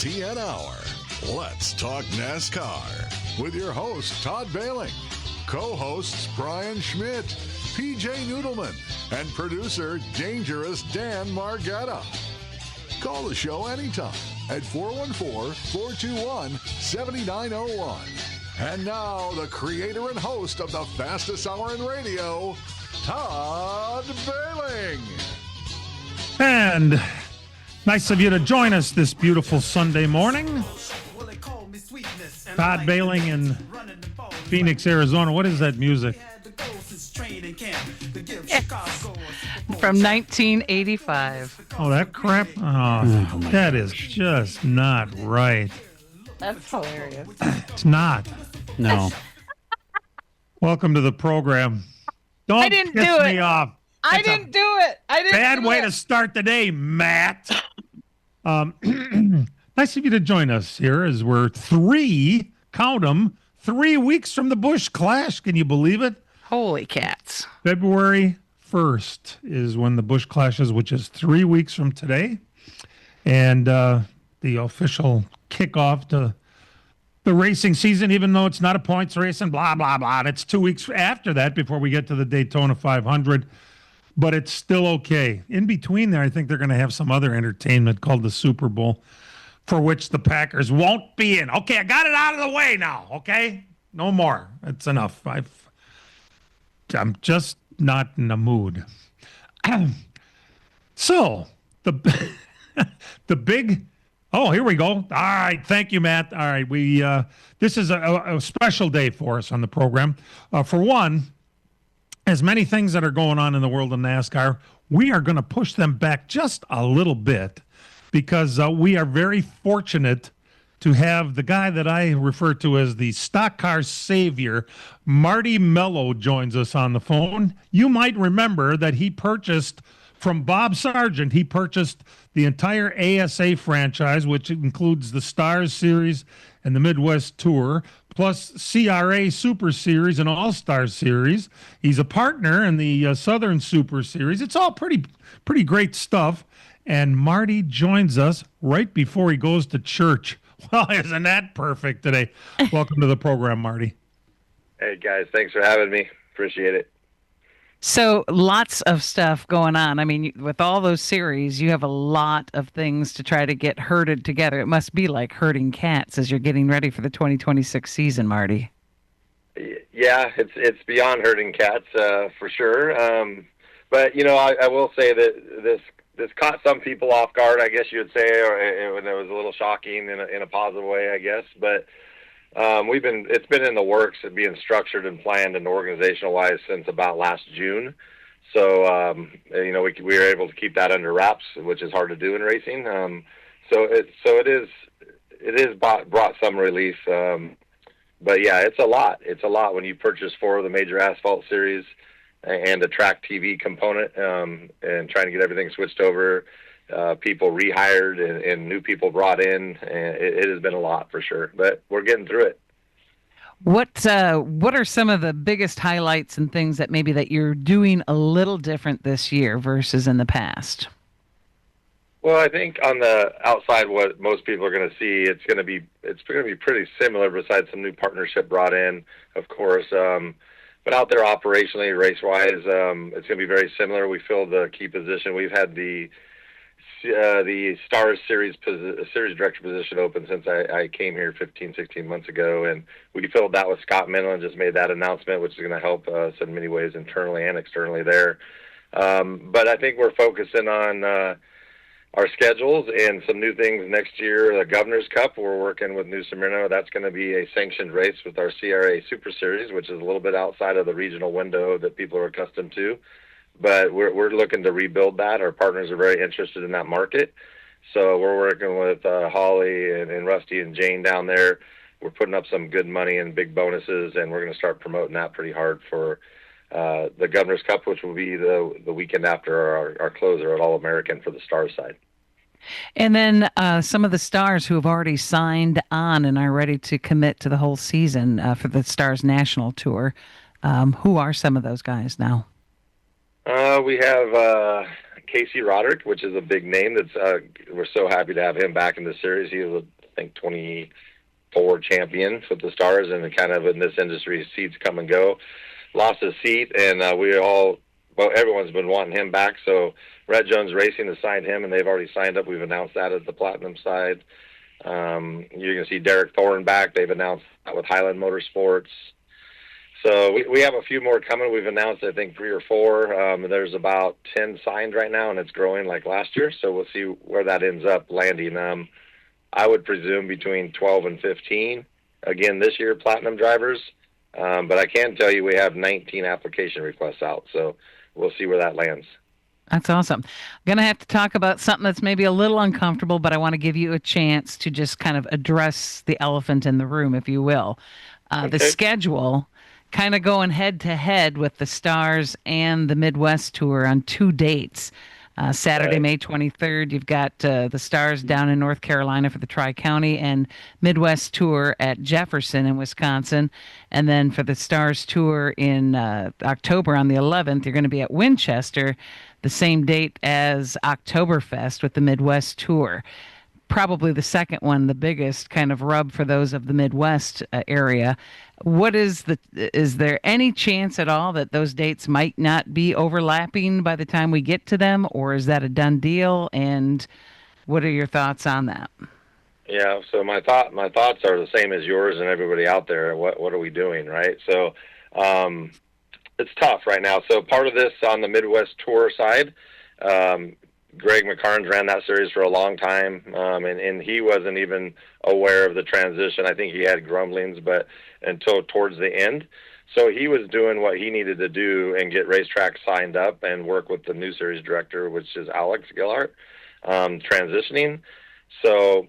LTN Hour. Let's talk NASCAR with your host, Todd Bailing, co-hosts Brian Schmidt, PJ Noodleman, and producer Dangerous Dan Margetta. Call the show anytime at 414-421-7901. And now, the creator and host of the fastest hour in radio, Todd Bailing. And nice of you to join us this beautiful Sunday morning. Todd Bailing in Phoenix, Arizona. What is that music? From 1985. Oh, that crap? Oh, that is just not right. That's hilarious. It's not. No. Welcome to the program. Don't I didn't piss do me it. off. I didn't do it. Bad way to start the day, Matt. Nice of you to join us here as we're 3 weeks from the Busch Clash. Can you believe it? Holy cats. February 1st is when the Busch Clash is, which is 3 weeks from today. And the official kickoff to the racing season, even though it's not a points race and blah, blah, blah. And it's 2 weeks after that before we get to the Daytona 500. But it's still okay. In between there, I think they're going to have some other entertainment called the Super Bowl, for which the Packers won't be in. Okay, I got it out of the way now, okay? No more. It's enough. I'm just not in the mood. So, the big... Oh, here we go. All right. Thank you, Matt. All right. This is a special day for us on the program. For one, as many things that are going on in the world of NASCAR, we are going to push them back just a little bit because we are very fortunate to have the guy that I refer to as the stock car savior, Marty Mello, joins us on the phone. You might remember that he purchased from Bob Sargent, he purchased the entire ASA franchise, which includes the Stars Series and the Midwest Tour, plus CRA Super Series and All-Star Series. He's a partner in the Southern Super Series. It's all pretty great stuff. And Marty joins us right before he goes to church. Well, isn't that perfect today? Welcome to the program, Marty. Hey, guys. Thanks for having me. Appreciate it. So lots of stuff going on. I mean, with all those series, you have a lot of things to try to get herded together. It must be like herding cats as you're getting ready for the 2026 season, Marty. Yeah, it's beyond herding cats for sure. But I will say that this caught some people off guard, I guess you would say, or it was a little shocking in a positive way, I guess. But it's been in the works of being structured and planned and organizational wise since about last June. So, we were able to keep that under wraps, which is hard to do in racing. So it is brought some relief. But yeah, it's a lot. It's a lot when you purchase 4 of the major asphalt series and a track TV component, and trying to get everything switched over, people rehired and new people brought in. And it has been a lot for sure, but we're getting through it. What are some of the biggest highlights and things that maybe that you're doing a little different this year versus in the past? Well, I think on the outside, what most people are going to see, it's going to be pretty similar. Besides some new partnership brought in, of course. But out there operationally, race-wise, it's going to be very similar. We filled the key position. We've had the Stars Series director position open since I came here 15, 16 months ago, and we filled that with Scott Minlin, just made that announcement, which is going to help us in many ways internally and externally there. But I think we're focusing on our schedules and some new things next year. The Governor's Cup, we're working with New Smyrna. That's going to be a sanctioned race with our CRA Super Series, which is a little bit outside of the regional window that people are accustomed to. But we're looking to rebuild that. Our partners are very interested in that market. So we're working with Holly and Rusty and Jane down there. We're putting up some good money and big bonuses, and we're going to start promoting that pretty hard for the Governor's Cup, which will be the weekend after our closer at All-American for the Stars side. And then some of the stars who have already signed on and are ready to commit to the whole season for the Stars National Tour. Who are some of those guys now? We have Casey Roderick, which is a big name. We're so happy to have him back in the series. He was, I think, 24 champion with the Stars, and kind of in this industry, seats come and go. Lost his seat, and everyone's been wanting him back. So Red Jones Racing has signed him, and they've already signed up. We've announced that as the Platinum side. You're going to see Derek Thorne back. They've announced that with Highland Motorsports. So we have a few more coming. We've announced, I think, 3 or 4. There's about 10 signed right now, and it's growing like last year. So we'll see where that ends up landing. I would presume between 12 and 15, again, this year, Platinum drivers. But I can tell you we have 19 application requests out. So we'll see where that lands. That's awesome. I'm going to have to talk about something that's maybe a little uncomfortable, but I want to give you a chance to just kind of address the elephant in the room, if you will. The schedule kind of going head to head with the Stars and the Midwest Tour on 2 dates. Saturday, May 23rd, you've got the Stars down in North Carolina for the Tri-County and Midwest Tour at Jefferson in Wisconsin. And then for the Stars Tour in October on the 11th, you're going to be at Winchester, the same date as Oktoberfest with the Midwest Tour. Probably the second one, the biggest kind of rub for those of the Midwest area. Is there any chance at all that those dates might not be overlapping by the time we get to them, or is that a done deal? And what are your thoughts on that? Yeah, so my thoughts are the same as yours and everybody out there. What are we doing, right? So it's tough right now. So part of this on the Midwest Tour side, Greg McCarnes ran that series for a long time, and he wasn't even aware of the transition. I think he had grumblings, but until towards the end. So he was doing what he needed to do and get racetracks signed up and work with the new series director, which is Alex Gillhart, transitioning. So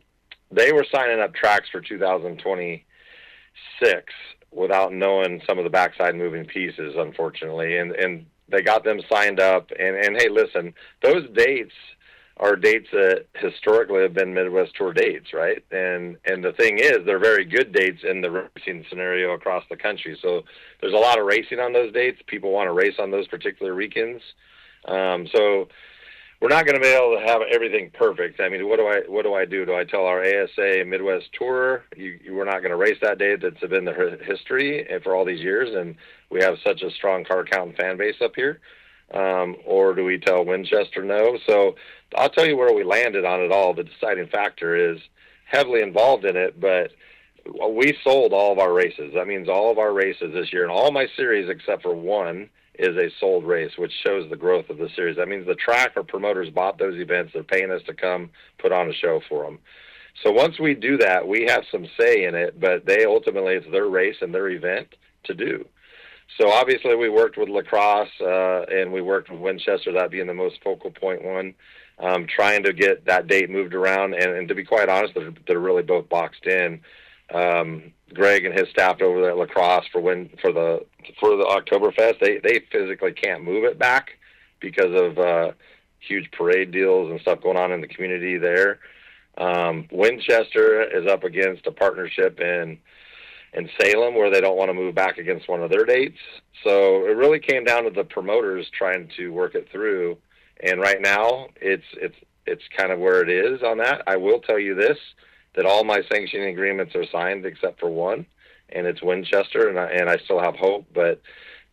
they were signing up tracks for 2026 without knowing some of the backside moving pieces, unfortunately. And they got them signed up. And hey, listen, those dates are dates that historically have been Midwest Tour dates, right? And the thing is, they're very good dates in the racing scenario across the country. So there's a lot of racing on those dates. People want to race on those particular weekends. So we're not going to be able to have everything perfect. I mean, what do I do? Do I tell our ASA Midwest Tour, we're not going to race that day that's been the history for all these years, and we have such a strong car count and fan base up here? Or do we tell Winchester no? So I'll tell you where we landed on it all. The deciding factor is heavily involved in it, but we sold all of our races. That means all of our races this year, and all my series except for one is a sold race, which shows the growth of the series. That means the track or promoters bought those events. They're paying us to come put on a show for them. So once we do that, we have some say in it, but ultimately it's their race and their event to do. So obviously we worked with La Crosse, and we worked with Winchester, that being the most focal point one, trying to get that date moved around. And to be quite honest, they're really both boxed in. Greg and his staff over there at La Crosse for the Oktoberfest, they physically can't move it back because of huge parade deals and stuff going on in the community there. Winchester is up against a partnership in Salem where they don't want to move back against one of their dates. So it really came down to the promoters trying to work it through. And right now it's kind of where it is on that. I will tell you this, that all my sanctioning agreements are signed except for one, and it's Winchester, and I still have hope, but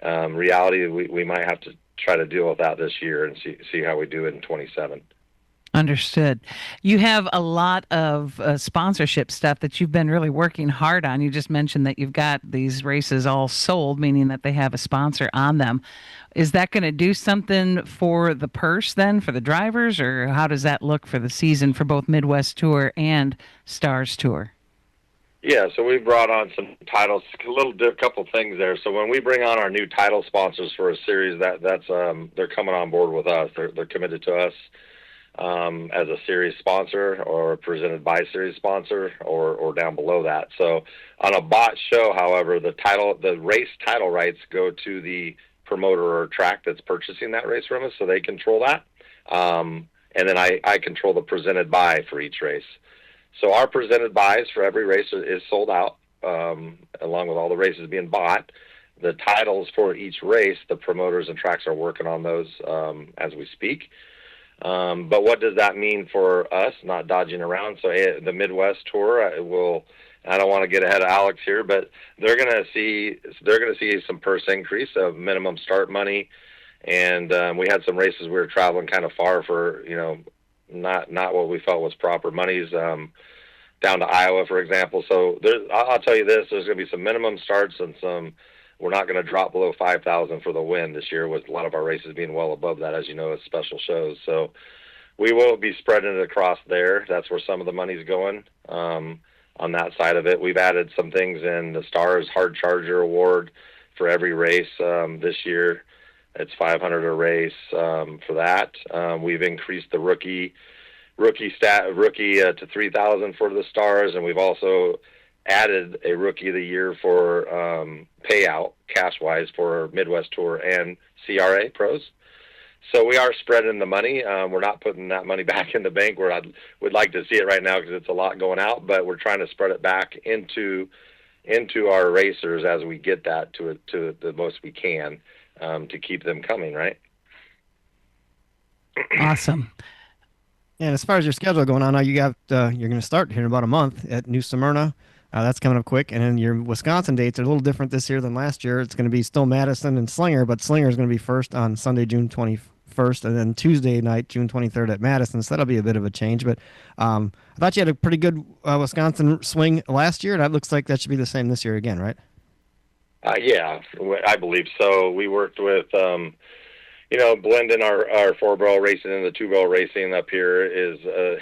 reality, we might have to try to deal with that this year and see how we do it in 27. Understood. You have a lot of sponsorship stuff that you've been really working hard on. You just mentioned that you've got these races all sold, meaning that they have a sponsor on them. Is that going to do something for the purse then for the drivers, or how does that look for the season for both Midwest Tour and Stars Tour? Yeah, so we brought on some titles, a couple things there. So when we bring on our new title sponsors for a series, that's they're coming on board with us. They're committed to us as a series sponsor or presented by series sponsor or down below that. So on a bot show, however, the race title rights go to the promoter or track that's purchasing that race from us, so they control that. And then I control the presented by for each race. So our presented buys for every race is sold out, along with all the races being bought. The titles for each race, the promoters and tracks are working on those as we speak. But what does that mean for us not dodging around? So the Midwest Tour I don't want to get ahead of Alex here, but they're going to see some purse increase of minimum start money. And we had some races we were traveling kind of far for, not what we felt was proper monies, down to Iowa, for example. So I'll tell you this, there's going to be some minimum starts and we're not going to drop below 5,000 for the win this year, with a lot of our races being well above that, as you know, as special shows. So we will be spreading it across there. That's where some of the money's going. On that side of it, we've added some things in the Stars Hard Charger Award for every race this year. It's $500 a race for that. We've increased the rookie to 3,000 for the Stars, and we've also added a Rookie of the Year for payout cash-wise for Midwest Tour and CRA pros. So we are spreading the money. We're not putting that money back in the bank where I would like to see it right now, because it's a lot going out, but we're trying to spread it back into our racers as we get that to the most we can, to keep them coming, right? Awesome. And as far as your schedule going on, now you're going to start here in about a month at New Smyrna. That's coming up quick. And then your Wisconsin dates are a little different this year than last year. It's going to be still Madison and Slinger, but Slinger is going to be first on Sunday, June 21st, and then Tuesday night, June 23rd at Madison. So that'll be a bit of a change. But I thought you had a pretty good Wisconsin swing last year, and that looks like that should be the same this year again, right? Yeah, I believe so. We worked with, blending our four-barrel racing and the two-barrel racing up here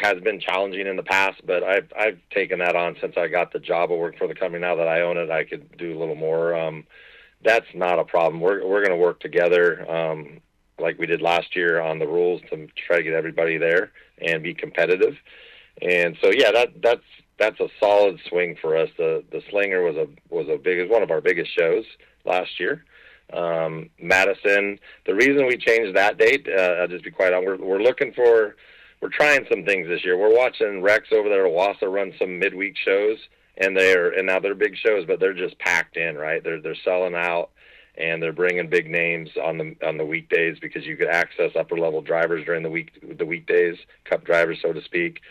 has been challenging in the past, but I've taken that on since I got the job of working for the company. Now that I own it, I could do a little more. That's not a problem. We're going to work together like we did last year on the rules to try to get everybody there and be competitive. And so, yeah, that's a solid swing for us. The Slinger was one of our biggest shows last year. Madison, the reason we changed that date, I'll just be quiet on, we're trying some things this year. We're watching Rex over there at Owasso run some midweek shows, and now they're big shows, but they're just packed in, right? They're selling out, and they're bringing big names on the weekdays, because you could access upper level drivers during the weekdays, cup drivers, so to speak.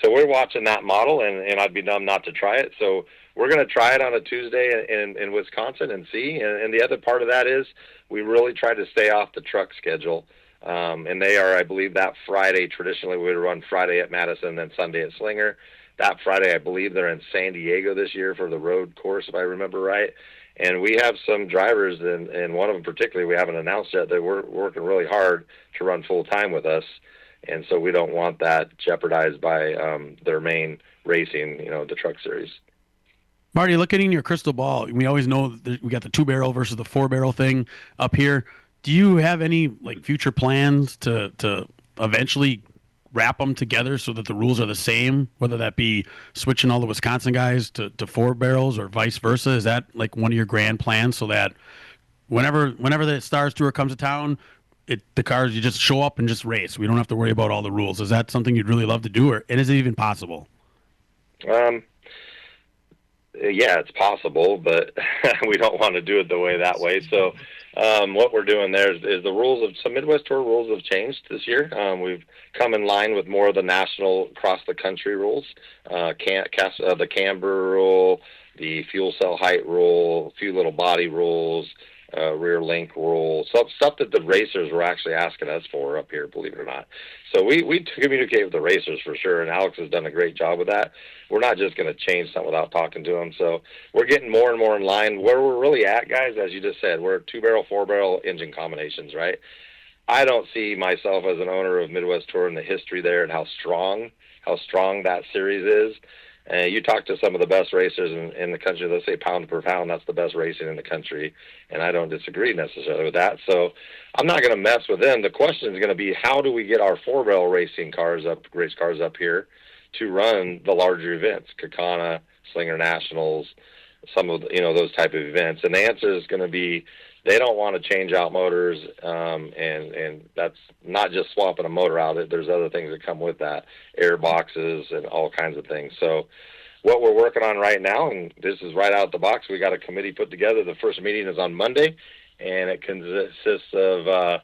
So we're watching that model, and I'd be dumb not to try it. So we're going to try it on a Tuesday in Wisconsin and see. And the other part of that is we really try to stay off the truck schedule. And they are, I believe, that Friday. Traditionally, we would run Friday at Madison, then Sunday at Slinger. That Friday, I believe they're in San Diego this year for the road course, if I remember right. And we have some drivers, and one of them particularly we haven't announced yet, that we're working really hard to run full-time with us. And so we don't want that jeopardized by their main racing, the truck series. Marty, looking in your crystal ball, we always know that we got the 2-barrel versus the 4-barrel thing up here. Do you have any future plans to eventually wrap them together so that the rules are the same, whether that be switching all the Wisconsin guys to 4 barrels or vice versa? Is that one of your grand plans, so that whenever the Stars Tour comes to town, the cars, you just show up and just race? We don't have to worry about all the rules. Is that something you'd really love to do, and is it even possible? Yeah, it's possible, but we don't want to do it that way. So what we're doing there is the rules of some Midwest Tour rules have changed this year. We've come in line with more of the national across-the-country rules, the camber rule, the fuel cell height rule, a few little body rules, rear link rule, stuff that the racers were actually asking us for up here, believe it or not. So we communicate with the racers for sure, and Alex has done a great job with that. We're not just going to change something without talking to them. So we're getting more and more in line. Where we're really at, guys, as you just said, we're 2-barrel, 4-barrel engine combinations, right? I don't see myself as an owner of Midwest Tour and the history there and how strong that series is. You talk to some of the best racers in the country, they'll say pound per pound, that's the best racing in the country, and I don't disagree necessarily with that. So I'm not going to mess with them. The question is going to be, how do we get our 4-barrel race cars up here to run the larger events, Kakana, Slinger Nationals, some of those type of events? And the answer is going to be, they don't want to change out motors, and that's not just swapping a motor out. There's other things that come with that, air boxes and all kinds of things. So what we're working on right now, and this is right out the box, we got a committee put together. The first meeting is on Monday, and it consists of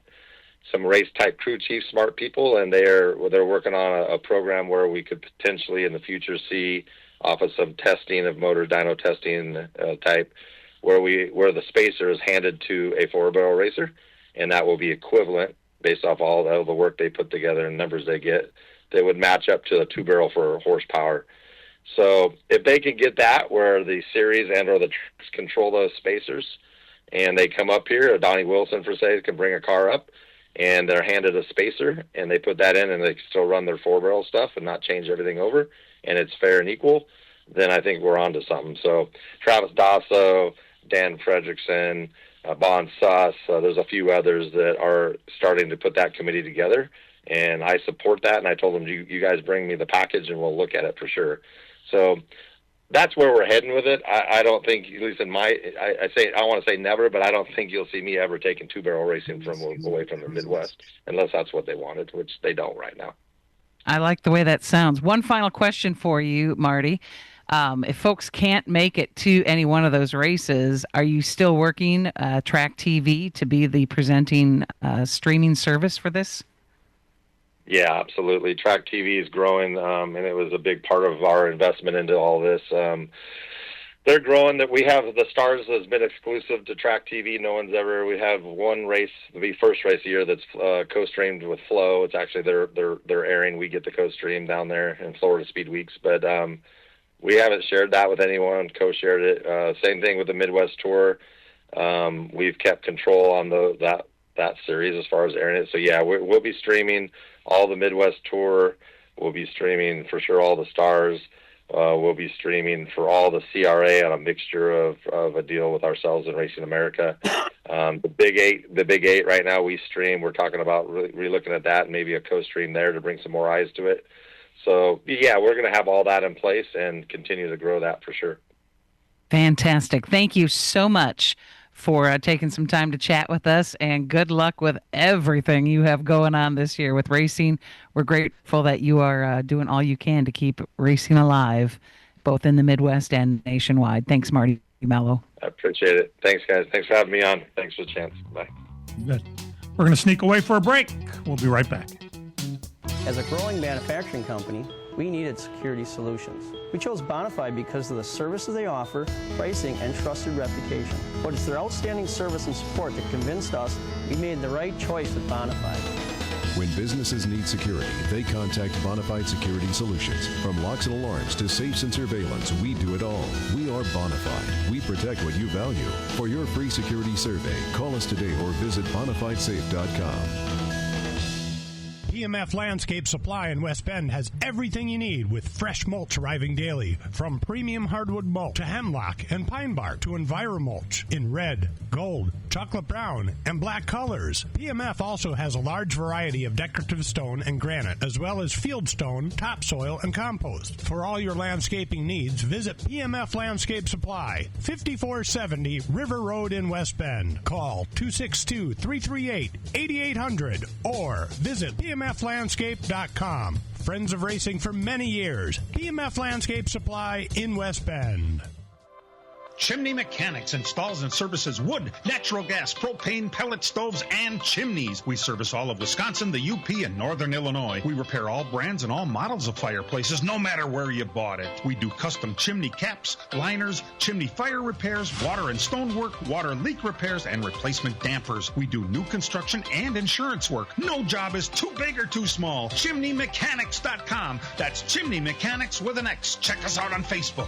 some race type crew chief smart people, and they're working on a program where we could potentially in the future see off of some testing of motor dyno testing type, where the spacer is handed to a 4-barrel racer, and that will be equivalent based off all the work they put together and numbers they get. They would match up to the 2-barrel for horsepower. So if they can get that, where the series and or the trucks control those spacers, and they come up here, Donnie Wilson for say can bring a car up, and they're handed a spacer, and they put that in, and they can still run their 4-barrel stuff and not change everything over, and it's fair and equal, then I think we're on to something. So Travis Dasso, Dan Fredrickson, Bon Suss, there's a few others that are starting to put that committee together, and I support that, and I told them, you guys bring me the package, and we'll look at it for sure. So that's where we're heading with it. I don't think, at least in I want to say never, but I don't think you'll see me ever taking 2-barrel racing away from the Midwest, unless that's what they wanted, which they don't right now. I like the way that sounds. One final question for you, Marty. If folks can't make it to any one of those races, are you still working Track TV to be the presenting streaming service for this? Yeah, absolutely. Track TV is growing, and it was a big part of our investment into all this. They're growing. That we have the Stars has been exclusive to Track TV. We have one race, the first race of the year that's co-streamed with Flow. It's actually they're airing. We get the co-stream down there in Florida Speed Weeks, but we haven't shared that with anyone. Co-shared it. Same thing with the Midwest Tour. We've kept control on that series as far as airing it. So yeah, we'll be streaming all the Midwest Tour. We'll be streaming for sure all the Stars. We'll be streaming for all the CRA on a mixture of a deal with ourselves and Racing America. The Big Eight right now we stream. We're talking about re-looking at that and maybe a co-stream there to bring some more eyes to it. So yeah, we're going to have all that in place and continue to grow that for sure. Fantastic. Thank you so much for taking some time to chat with us, and good luck with everything you have going on this year with racing. We're grateful that you are doing all you can to keep racing alive, both in the Midwest and nationwide. Thanks, Marty Mello. I appreciate it. Thanks, guys. Thanks for having me on. Thanks for the chance. Bye. Good. We're going to sneak away for a break. We'll be right back. As a growing manufacturing company, we needed security solutions. We chose Bonafide because of the services they offer, pricing, and trusted reputation. But it's their outstanding service and support that convinced us we made the right choice with Bonafide. When businesses need security, they contact Bonafide Security Solutions. From locks and alarms to safes and surveillance, we do it all. We are Bonafide. We protect what you value. For your free security survey, call us today or visit bonafidesafe.com. PMF Landscape Supply in West Bend has everything you need with fresh mulch arriving daily. From premium hardwood mulch to hemlock and pine bark to EnviroMulch in red, gold, chocolate brown, and black colors. PMF also has a large variety of decorative stone and granite, as well as field stone, topsoil, and compost. For all your landscaping needs, visit PMF Landscape Supply, 5470 River Road in West Bend. Call 262-338-8800 or visit PMFlandscape.com. Friends of racing for many years. PMF Landscape Supply in West Bend. Chimney Mechanics installs and services wood, natural gas, propane, pellet stoves, and chimneys. We service all of Wisconsin, the UP, and Northern Illinois. We repair all brands and all models of fireplaces, no matter where you bought it. We do custom chimney caps, liners, chimney fire repairs, water and stonework, water leak repairs, and replacement dampers. We do new construction and insurance work. No job is too big or too small. ChimneyMechanics.com. That's Chimney Mechanics with an X. Check us out on Facebook.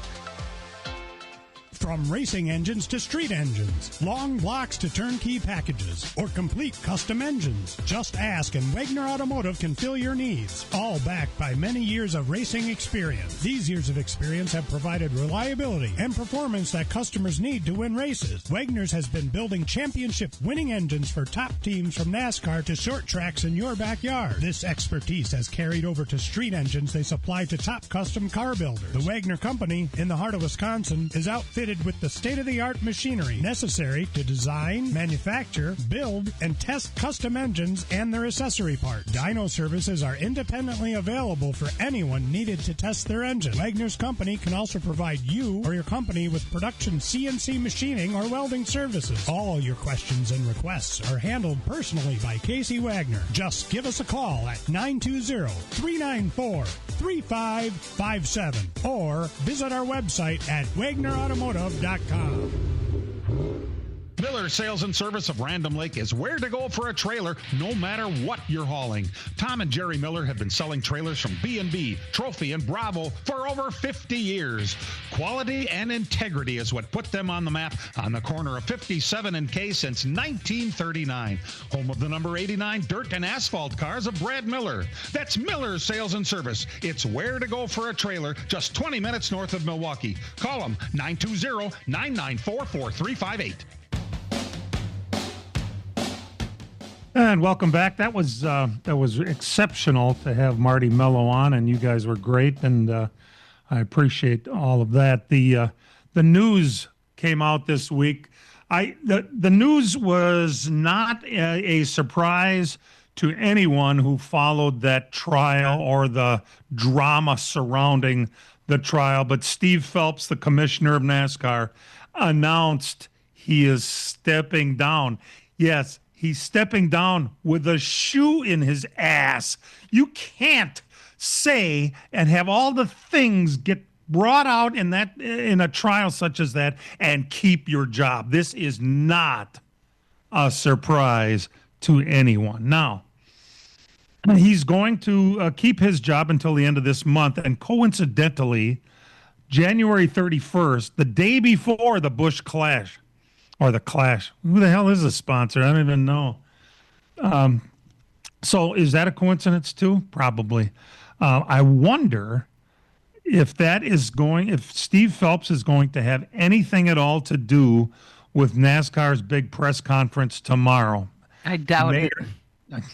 From racing engines to street engines, long blocks to turnkey packages, or complete custom engines, just ask and Wagner Automotive can fill your needs. All backed by many years of racing experience. These years of experience have provided reliability and performance that customers need to win races. Wagner's has been building championship-winning engines for top teams from NASCAR to short tracks in your backyard. This expertise has carried over to street engines they supply to top custom car builders. The Wagner Company, in the heart of Wisconsin, is outfitted equipped with the state-of-the-art machinery necessary to design, manufacture, build, and test custom engines and their accessory parts. Dyno services are independently available for anyone needed to test their engine. Wagner's company can also provide you or your company with production CNC machining or welding services. All your questions and requests are handled personally by Casey Wagner. Just give us a call at 920-394-3557 or visit our website at wagnerautomotive.com. Miller Sales and Service of Random Lake is where to go for a trailer, no matter what you're hauling. Tom and Jerry Miller have been selling trailers from B&B, Trophy, and Bravo for over 50 years. Quality and integrity is what put them on the map on the corner of 57 and K since 1939. Home of the number 89 dirt and asphalt cars of Brad Miller. That's Miller Sales and Service. It's where to go for a trailer, just 20 minutes north of Milwaukee. Call them 920-994-4358. And welcome back. That was exceptional to have Marty Mello on, and you guys were great, and I appreciate all of that. The news came out this week. The news was not a surprise to anyone who followed that trial or the drama surrounding the trial, but Steve Phelps, the commissioner of NASCAR, announced he is stepping down. Yes, he's stepping down with a shoe in his ass. You can't say and have all the things get brought out in a trial such as that and keep your job. This is not a surprise to anyone. Now, he's going to keep his job until the end of this month, and coincidentally, January 31st, the day before the Busch Clash, or the Clash. Who the hell is the sponsor? I don't even know. So is that a coincidence too? Probably. I wonder if Steve Phelps is going to have anything at all to do with NASCAR's big press conference tomorrow. I doubt it.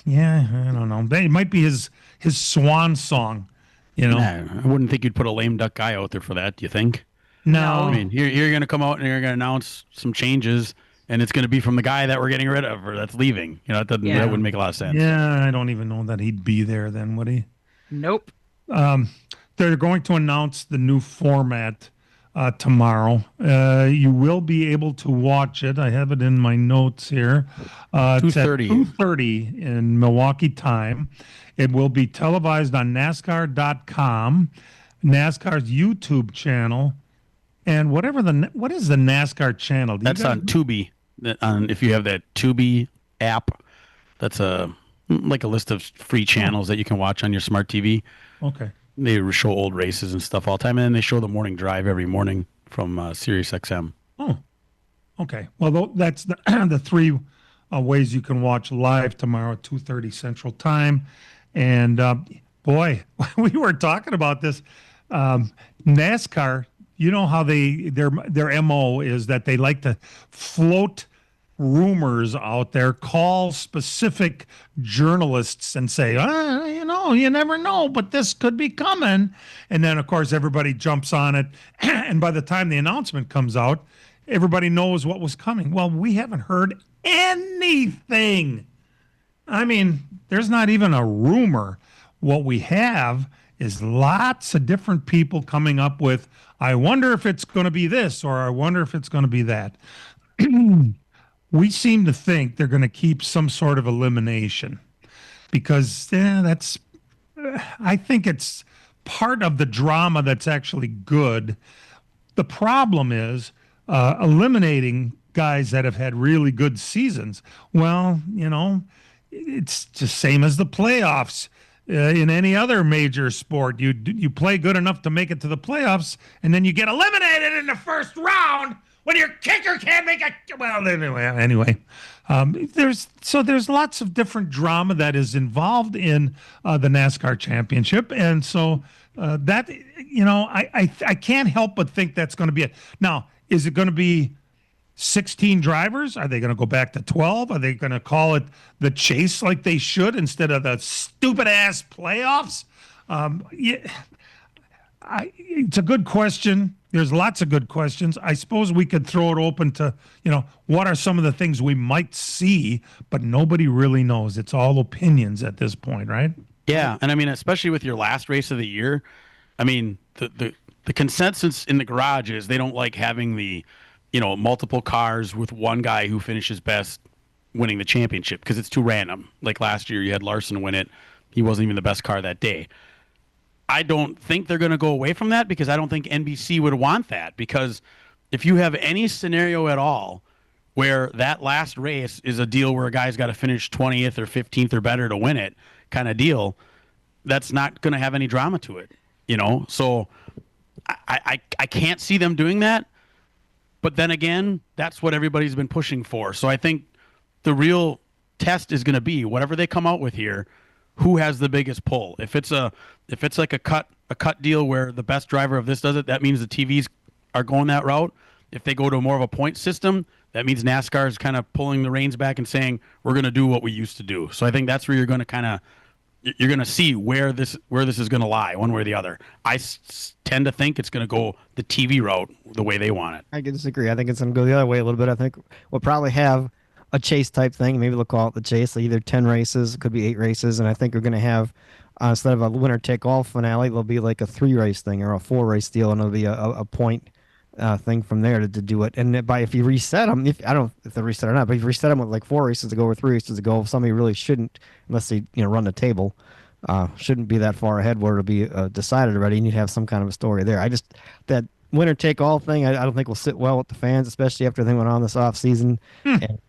Yeah, I don't know. It might be his swan song, you know. Nah, I wouldn't think you'd put a lame duck guy out there for that. Do you think? No. I mean, you're going to come out and you're going to announce some changes, and it's going to be from the guy that we're getting rid of or that's leaving. You know, that wouldn't make a lot of sense. Yeah, I don't even know that he'd be there then, would he? Nope. They're going to announce the new format tomorrow. You will be able to watch it. I have it in my notes here. 2:30. 2:30 in Milwaukee time. It will be televised on NASCAR.com, NASCAR's YouTube channel, and what is the NASCAR channel? That's on Tubi. If you have that Tubi app, that's like a list of free channels that you can watch on your smart TV. Okay. They show old races and stuff all the time, and then they show the morning drive every morning from Sirius XM. Oh, okay. Well, that's the three ways you can watch live tomorrow at 2:30 Central Time. And boy, we were talking about this. NASCAR, you know how their MO is that they like to float rumors out there, call specific journalists and say, you never know, but this could be coming. And then, of course, everybody jumps on it. And by the time the announcement comes out, everybody knows what was coming. Well, we haven't heard anything. I mean, there's not even a rumor. What we have is lots of different people coming up with, I wonder if it's going to be this, or I wonder if it's going to be that. We seem to think they're going to keep some sort of elimination because I think it's part of the drama that's actually good. The problem is eliminating guys that have had really good seasons. Well, it's just same as the playoffs. In any other major sport, you play good enough to make it to the playoffs, and then you get eliminated in the first round when your kicker can't make it. Well, anyway, there's lots of different drama that is involved in the NASCAR championship, and so I can't help but think that's going to be it. Now, is it going to be 16 drivers? Are they going to go back to 12? Are they going to call it the chase like they should instead of the stupid ass playoffs? It's a good question. There's lots of good questions. I suppose we could throw it open to, what are some of the things we might see, but nobody really knows. It's all opinions at this point, right? Yeah, and I mean, especially with your last race of the year, I mean, the consensus in the garage is they don't like having the, multiple cars with one guy who finishes best winning the championship because it's too random. Like last year, you had Larson win it. He wasn't even the best car that day. I don't think they're going to go away from that because I don't think NBC would want that, because if you have any scenario at all where that last race is a deal where a guy's got to finish 20th or 15th or better to win it kind of deal, that's not going to have any drama to it, So I can't see them doing that. But then again, that's what everybody's been pushing for. So I think the real test is going to be whatever they come out with here, who has the biggest pull. If it's like a cut deal where the best driver of this does it, that means the TVs are going that route. If they go to more of a point system, that means NASCAR is kind of pulling the reins back and saying we're going to do what we used to do. So I think that's where you're going to see where this is going to lie, one way or the other. I tend to think it's going to go the TV route the way they want it. I can disagree. I think it's going to go the other way a little bit. I think we'll probably have a chase type thing. Maybe they'll call it the chase. Either 10 races, it could be 8 races, and I think we're going to have instead of a winner take all finale, it'll be like a 3 race thing or a 4 race deal, and it'll be a point thing from there to do it. And if you reset them, I don't know if they reset or not, but if you reset them with like 4 races to go or 3 races to go, if somebody really shouldn't, unless they run the table, shouldn't be that far ahead where it'll be decided already. You need to have some kind of a story there. That winner take all thing, I don't think will sit well with the fans, especially after everything went on this off season. And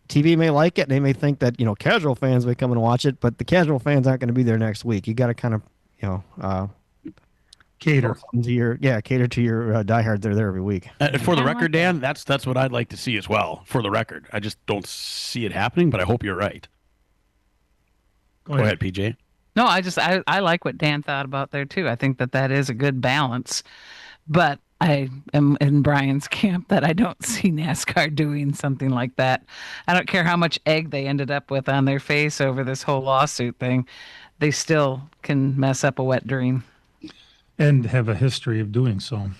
TV may like it. They may think that casual fans may come and watch it, but the casual fans aren't going to be there next week. You got to kind of cater to your diehards. They're there every week. For the record, Dan, that's what I'd like to see as well. For the record, I just don't see it happening, but I hope you're right. Go ahead, PJ. No, I like what Dan thought about there too. I think that is a good balance. But I am in Brian's camp that I don't see NASCAR doing something like that. I don't care how much egg they ended up with on their face over this whole lawsuit thing. They still can mess up a wet dream. And have a history of doing so.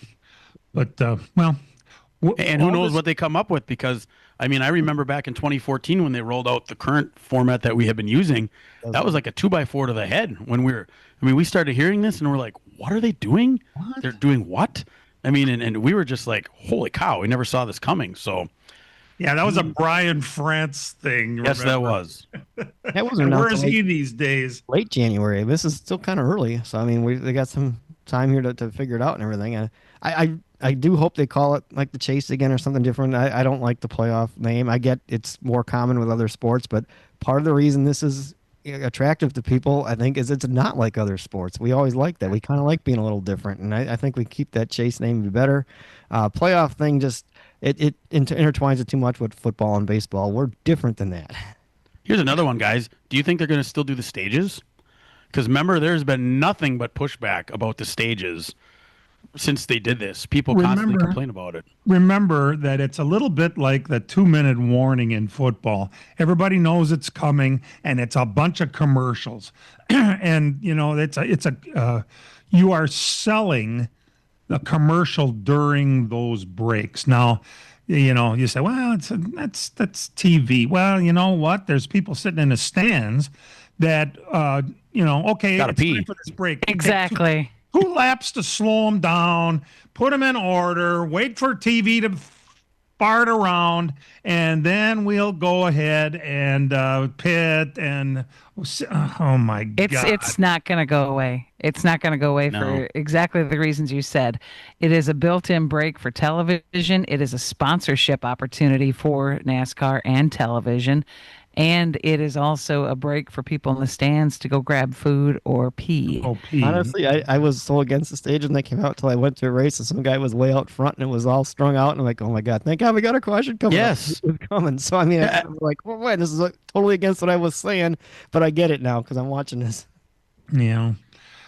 But, and who knows what they come up with, because, I mean, I remember back in 2014 when they rolled out the current format that we have been using, that was like a 2x4 to the head when we started hearing this and we're like, what are they doing? What? They're doing what? I mean, and we were just like, holy cow, we never saw this coming. So, yeah, that was a Brian France thing. Yes, remember? That was. That wasn't. Where is he these days? Late January. This is still kind of early, so I mean, they got some time here to figure it out and everything. And I do hope they call it like the chase again or something different. I don't like the playoff name. I get it's more common with other sports, but part of the reason this is attractive to people, I think, is it's not like other sports. We always like that. We kind of like being a little different, and I think we keep that chase name be better. Playoff thing just it intertwines it too much with football and baseball. We're different than that. Here's another one, guys. Do you think they're going to still do the stages? Because remember, there's been nothing but pushback about the stages since they did this. People constantly complain about it. Remember that it's a little bit like the 2-minute warning in football. Everybody knows it's coming, and it's a bunch of commercials. And you are selling the commercial during those breaks. Now, you say, well, that's TV. Well, you know what? There's people sitting in the stands that okay, gotta it's pee. time for this break. Exactly. 2 laps to slow them down, put them in order, wait for TV to fart around, and then we'll go ahead and pit. And oh my God, it's not going to go away. It's not going to go away for exactly the reasons you said. It is a built-in break for television. It is a sponsorship opportunity for NASCAR and television. And it is also a break for people in the stands to go grab food or pee. Honestly, I was so against the stage when they came out until I went to a race and some guy was way out front and it was all strung out. And I'm like, oh my God, thank God we got a caution coming. Yes. Coming. So, I mean, I'm like, well, wait, this is totally against what I was saying, but I get it now because I'm watching this. Yeah.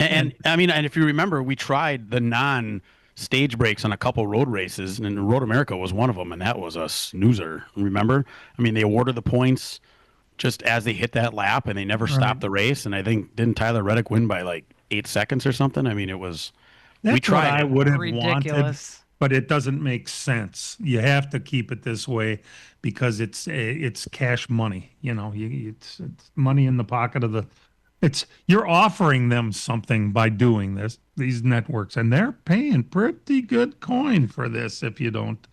And I mean, and if you remember, we tried the non-stage breaks on a couple road races, and Road America was one of them, and that was a snoozer. Remember? I mean, they awarded the points just as they hit that lap, and they never stopped the race. And I think, didn't Tyler Reddick win by like 8 seconds or something? I mean, it was That's We tried what I it. would have wanted, Ridiculous. but it doesn't make sense. You have to keep it this way because it's cash money. It's money in the pocket of the. You're offering them something by doing this. These networks, and they're paying pretty good coin for this. If you don't.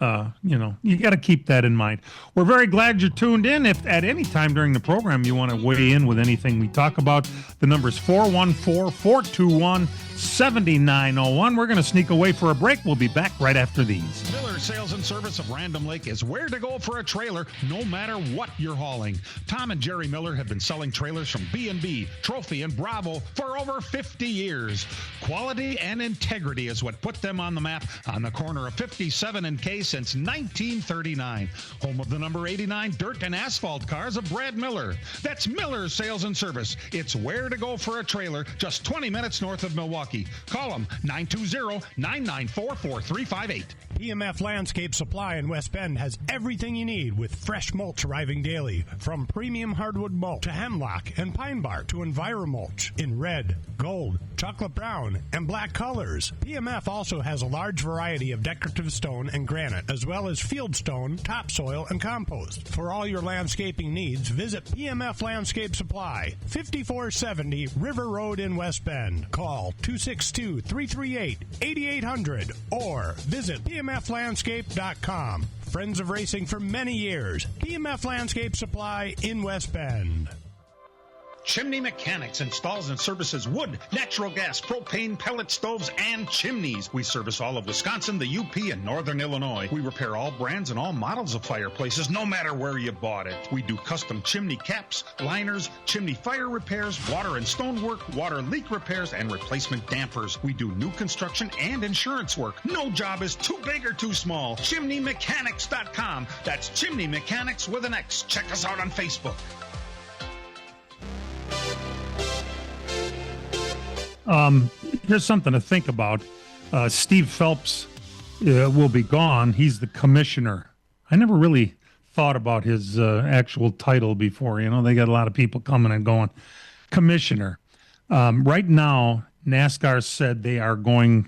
You got to keep that in mind. We're very glad you're tuned in. If at any time during the program you want to weigh in with anything we talk about, the number is 414-421-7901. We're going to sneak away for a break. We'll be back right after these. Miller Sales and Service of Random Lake is where to go for a trailer, no matter what you're hauling. Tom and Jerry Miller have been selling trailers from B&B, Trophy, and Bravo for over 50 years. Quality and integrity is what put them on the map on the corner of 57 and K since 1939. Home of the number 89 dirt and asphalt cars of Brad Miller. That's Miller Sales and Service. It's where to go for a trailer, just 20 minutes north of Milwaukee. Call them 920-994-4358. EMF Landscape Supply in West Bend has everything you need with fresh mulch arriving daily. From premium hardwood mulch to hemlock and pine bark to EnviroMulch in red, gold, chocolate brown, and black colors. PMF also has a large variety of decorative stone and granite, as well as field stone, topsoil, and compost. For all your landscaping needs, visit PMF Landscape Supply, 5470 River Road in West Bend. Call 262-338-8800 or visit pmflandscape.com. Friends of racing for many years. PMF Landscape Supply in West Bend. Chimney Mechanics installs and services wood, natural gas, propane, pellet stoves, and chimneys. We service all of Wisconsin, the UP, and Northern Illinois. We repair all brands and all models of fireplaces, no matter where you bought it. We do custom chimney caps, liners, chimney fire repairs, water and stonework, water leak repairs, and replacement dampers. We do new construction and insurance work. No job is too big or too small. ChimneyMechanics.com. That's Chimney Mechanics with an X. Check us out on Facebook. Here's something to think about. Steve Phelps will be gone. He's the commissioner. I never really thought about his actual title before. They got a lot of people coming and going. Commissioner. Right now, NASCAR said they are going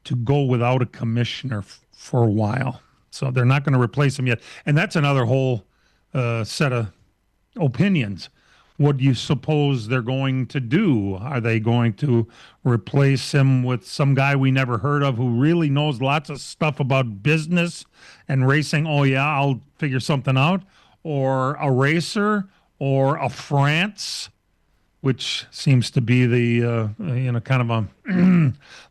to go without a commissioner for a while. So they're not going to replace him yet. And that's another whole set of opinions. What do you suppose they're going to do? Are they going to replace him with some guy we never heard of who really knows lots of stuff about business and racing? Oh, yeah, I'll figure something out. Or a racer or a France, which seems to be the, kind of a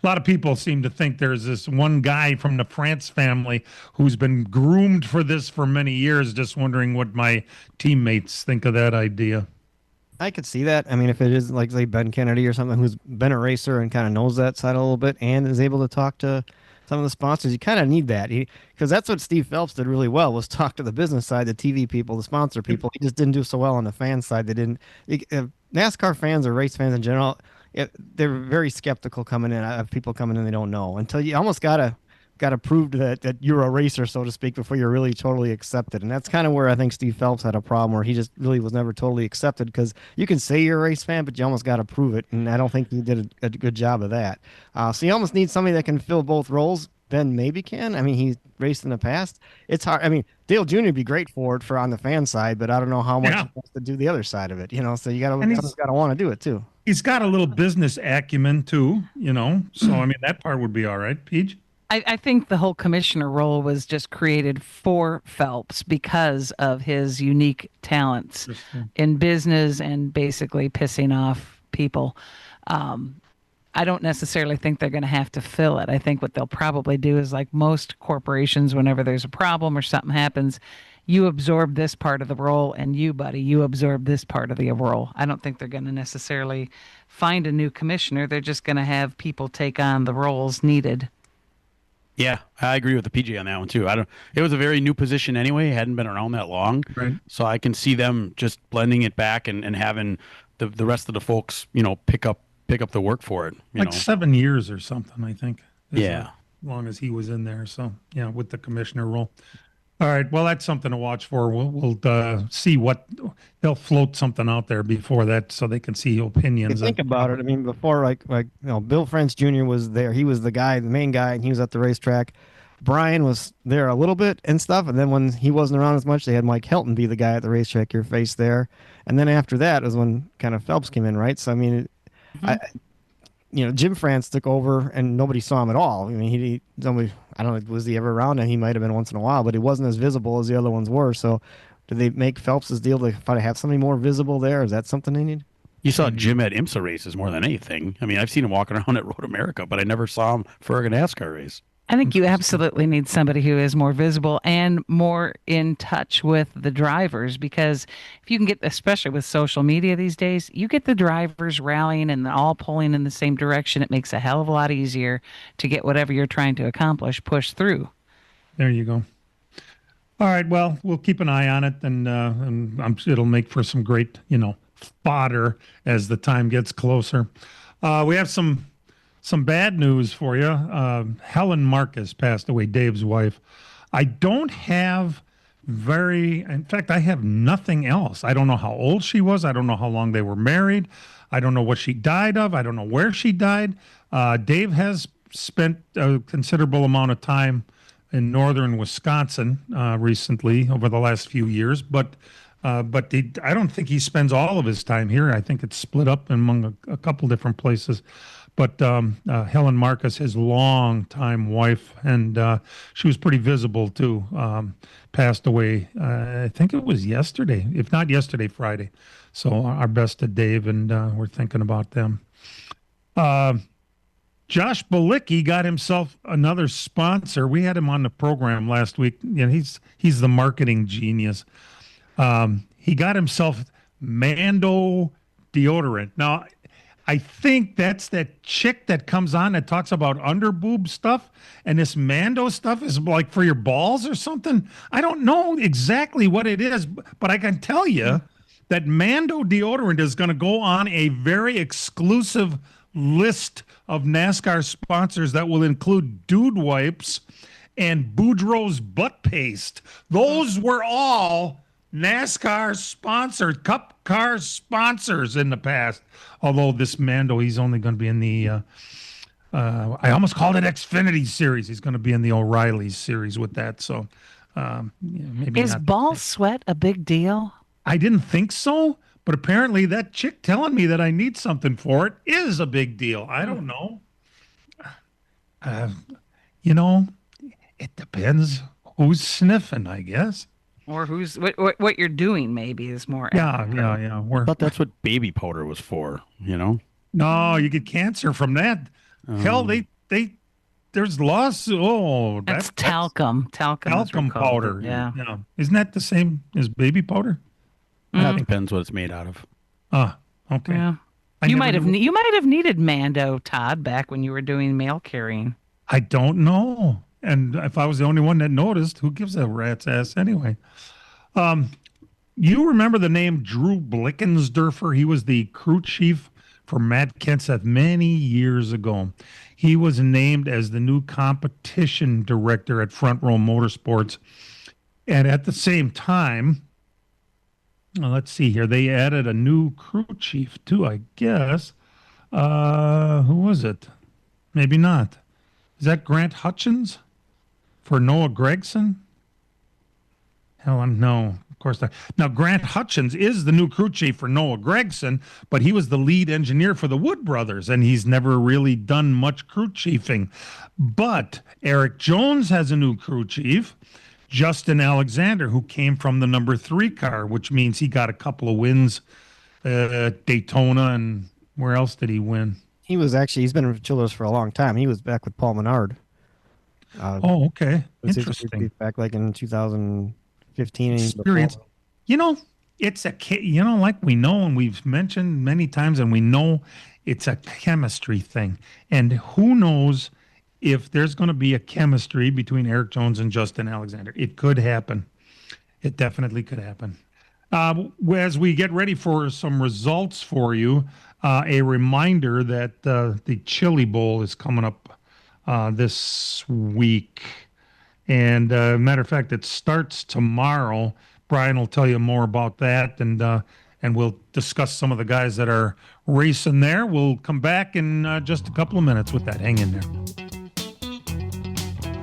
lot of people seem to think there's this one guy from the France family who's been groomed for this for many years, just wondering what my teammates think of that idea. I could see that. I mean, if it is like, say, Ben Kennedy or something who's been a racer and kind of knows that side a little bit and is able to talk to some of the sponsors, you kind of need that. Because that's what Steve Phelps did really well, was talk to the business side, the TV people, the sponsor people. He just didn't do so well on the fan side. They didn't. NASCAR fans or race fans in general, they're very skeptical coming in of people coming in they don't know. Until you almost gotta prove that you're a racer, so to speak, before you're really totally accepted. And that's kind of where I think Steve Phelps had a problem, where he just really was never totally accepted, because you can say you're a race fan, but you almost got to prove it. And I don't think he did a good job of that. So you almost need somebody that can fill both roles. Ben maybe can. I mean, he raced in the past. It's hard. I mean, Dale Jr. would be great for on the fan side, but I don't know how much he wants to do the other side of it. So someone's got to want to do it too. He's got a little business acumen too. So I mean, that part would be all right, Peach. I think the whole commissioner role was just created for Phelps because of his unique talents in business and basically pissing off people. I don't necessarily think they're going to have to fill it. I think what they'll probably do is, like most corporations, whenever there's a problem or something happens, you absorb this part of the role, and you absorb this part of the role. I don't think they're going to necessarily find a new commissioner. They're just going to have people take on the roles needed. Yeah, I agree with the PJ on that one too. It was a very new position anyway. It hadn't been around that long. Right. So I can see them just blending it back and having the rest of the folks, pick up the work for it. 7 years or something, I think. Yeah. As long as he was in there. So, yeah, with the commissioner role. All right. Well, that's something to watch for. We'll see what they'll float something out there before that, so they can see You opinions. think about it. I mean, before Bill France Jr. was there. He was the guy, the main guy, and he was at the racetrack. Brian was there a little bit and stuff, and then when he wasn't around as much, they had Mike Helton be the guy at the racetrack, your face there. And then after that was when kind of Phelps came in, right? So I mean, I Jim France took over, and nobody saw him at all. I mean, he somebody, I don't know, was he ever around? And he might have been once in a while, but he wasn't as visible as the other ones were. So, did they make Phelps's deal to try to have somebody more visible there? Is that something they need? You saw Jim at IMSA races more than anything. I mean, I've seen him walking around at Road America, but I never saw him for a NASCAR race. I think you absolutely need somebody who is more visible and more in touch with the drivers, because if you can get, especially with social media these days, you get the drivers rallying and all pulling in the same direction. It makes a hell of a lot easier to get whatever you're trying to accomplish pushed through. There you go. All right. Well, we'll keep an eye on it, and it'll make for some great, fodder as the time gets closer. We have some bad news for you. Helen Marcus passed away, Dave's wife. I don't have in fact, I have nothing else. I don't know how old she was. I don't know how long they were married. I don't know what she died of. I don't know where she died. Dave has spent a considerable amount of time in northern Wisconsin recently over the last few years, but I don't think he spends all of his time here. I think it's split up among a couple different places. But Helen Marcus, his longtime wife, and she was pretty visible too, passed away. I think it was yesterday, if not yesterday, Friday. So our best to Dave, and we're thinking about them. Josh Balicki got himself another sponsor. We had him on the program last week. He's the marketing genius. He got himself Mando deodorant. Now, I think that's that chick that comes on that talks about underboob stuff, and this Mando stuff is like for your balls or something. I don't know exactly what it is, but I can tell you that Mando deodorant is going to go on a very exclusive list of NASCAR sponsors that will include Dude Wipes and Boudreaux's butt paste. Those were all NASCAR sponsored, Cup car sponsors in the past. Although this Mando, he's only going to be in the, I almost called it Xfinity series. He's going to be in the O'Reilly series with that. So maybe Is not. ball sweat a big deal? I didn't think so, but apparently that chick telling me that I need something for it is a big deal. I don't know. It depends who's sniffing, I guess. Or what you're doing maybe is more accurate. Yeah. But that's what baby powder was for, No, you get cancer from that. Hell, there's loss. Oh, That's talcum. Talcum powder. Yeah. Isn't that the same as baby powder? That depends what it's made out of. Okay. Yeah. You might have needed Mando, Todd, back when you were doing mail carrying. I don't know. And if I was the only one that noticed, who gives a rat's ass anyway? You remember the name Drew Blickensderfer? He was the crew chief for Matt Kenseth many years ago. He was named as the new competition director at Front Row Motorsports. And at the same time, let's see here, they added a new crew chief too, I guess. Who was it? Maybe not. Is that Grant Hutchins for Noah Gregson? No, of course not. Now, Grant Hutchins is the new crew chief for Noah Gregson, but he was the lead engineer for the Wood Brothers, and he's never really done much crew chiefing. But Eric Jones has a new crew chief, Justin Alexander, who came from the number 3 car, which means he got a couple of wins at Daytona, and where else did he win? He's been with Childress for a long time. He was back with Paul Menard. Okay. Interesting. Back like in 2015. Experience. It's like we know, and we've mentioned many times, and we know it's a chemistry thing. And who knows if there's going to be a chemistry between Eric Jones and Justin Alexander. It could happen. It definitely could happen. As we get ready for some results for you, a reminder that the Chili Bowl is coming up this week. And matter of fact, it starts tomorrow. Brian will tell you more about that, and we'll discuss some of the guys that are racing there. We'll come back in just a couple of minutes with that. Hang in there.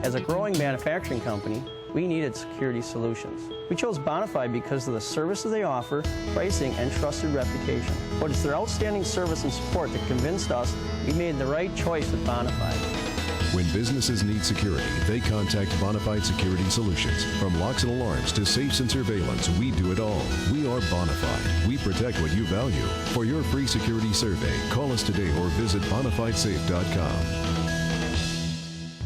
As a growing manufacturing company, we needed security solutions. We chose Bonafide because of the services they offer, pricing, and trusted reputation. But it's their outstanding service and support that convinced us we made the right choice with Bonafide. When businesses need security, they contact Bonafide Security Solutions. From locks and alarms to safes and surveillance, we do it all. We are Bonafide. We protect what you value. For your free security survey, call us today or visit bonafidesafe.com.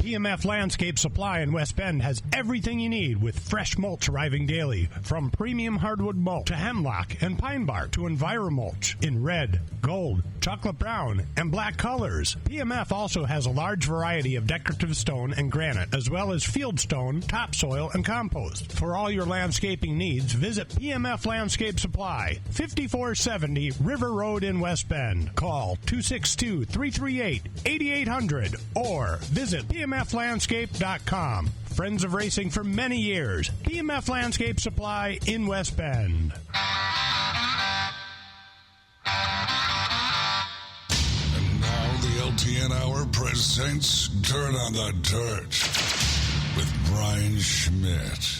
PMF Landscape Supply in West Bend has everything you need with fresh mulch arriving daily. From premium hardwood mulch to hemlock and pine bark to EnviroMulch in red, gold, chocolate brown, and black colors. PMF also has a large variety of decorative stone and granite, as well as field stone, topsoil, and compost. For all your landscaping needs, visit PMF Landscape Supply, 5470 River Road in West Bend. Call 262-338-8800 or visit PMFlandscape.com. Friends of racing for many years. PMF Landscape Supply in West Bend. And now the LTN Hour presents Dirt on the Dirt with Brian Schmidt.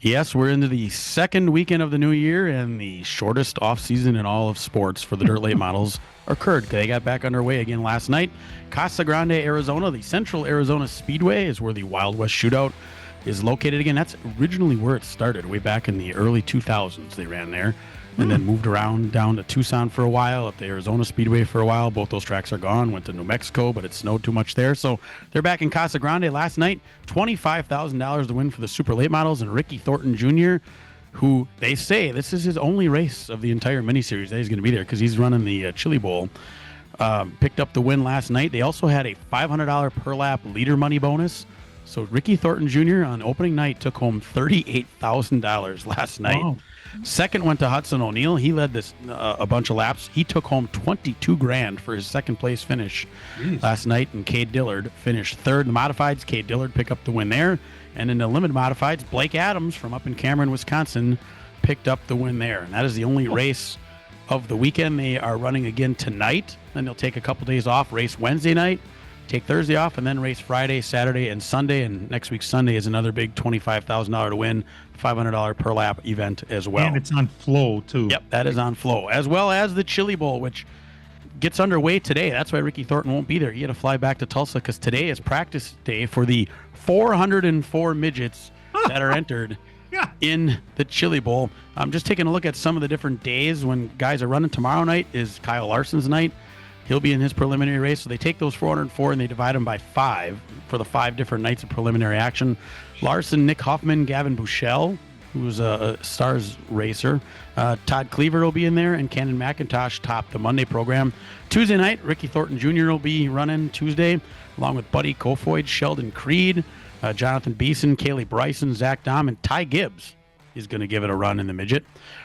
Yes, we're into the second weekend of the new year, and the shortest off-season in all of sports for the Dirt Late models occurred. They got back underway again last night. Casa Grande, Arizona, the Central Arizona Speedway is where the Wild West Shootout is located again. That's originally where it started, way back in the early 2000s. They ran there and then moved around down to Tucson for a while, up to Arizona Speedway for a while. Both those tracks are gone. Went to New Mexico, but it snowed too much there. So they're back in Casa Grande last night. $25,000 to win for the super late models, and Ricky Thornton Jr., who they say this is his only race of the entire miniseries that he's going to be there because he's running the Chili Bowl. Picked up the win last night. They also had a $500 per lap leader money bonus. So Ricky Thornton Jr. on opening night took home $38,000 last night. Wow. Second went to Hudson O'Neill. He led this a bunch of laps. He took home $22,000 for his second place finish last night. And Cade Dillard finished third in the modifieds. Cade Dillard picked up the win there. And in the limited modifieds, Blake Adams from up in Cameron, Wisconsin, picked up the win there. And that is the only race of the weekend. They are running again tonight. Then they'll take a couple days off, race Wednesday night, take Thursday off, and then race Friday, Saturday, and Sunday. And next week Sunday is another big $25,000 to win, $500 per lap event as well. And it's on Flow, too. Yep, that is on Flow, as well as the Chili Bowl, which gets underway today. That's why Ricky Thornton won't be there. He had to fly back to Tulsa because today is practice day for the 404 midgets that are entered in the Chili Bowl. I'm just taking a look at some of the different days when guys are running. Tomorrow night is Kyle Larson's night. He'll be in his preliminary race. So they take those 404 and they divide them by 5 for the 5 different nights of preliminary action. Larson, Nick Hoffman, Gavin Bouchel, who's a Stars racer. Todd Cleaver will be in there, and Cannon McIntosh top the Monday program. Tuesday night, Ricky Thornton Jr. will be running Tuesday, along with Buddy Kofoid, Sheldon Creed, Jonathan Beeson, Kaylee Bryson, Zach Dahm, and Ty Gibbs is going to give it a run in the midget.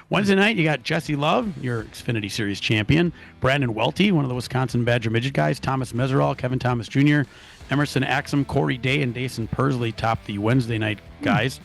Wednesday night, you got Jesse Love, your Xfinity Series champion, Brandon Welty, one of the Wisconsin Badger midget guys, Thomas Meserol, Kevin Thomas Jr., Emerson Axum, Corey Day, and Dason Persley top the Wednesday night guys.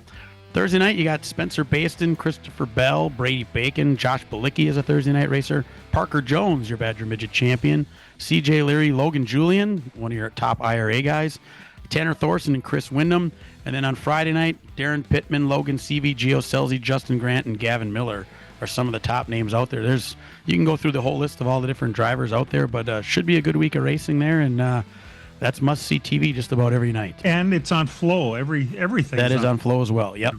Thursday night, you got Spencer Baston, Christopher Bell, Brady Bacon, Josh Balicki is a Thursday night racer, Parker Jones, your Badger midget champion, CJ Leary, Logan Julian, one of your top IRA guys, Tanner Thorson and Chris Wyndham. And then on Friday night, Darren Pittman, Logan Seavey, Gio Selzy, Justin Grant, and Gavin Miller are some of the top names out there. You can go through the whole list of all the different drivers out there, but should be a good week of racing there, and that's must-see TV just about every night. And it's on Flow. Everything. That is on Flow as well, yep.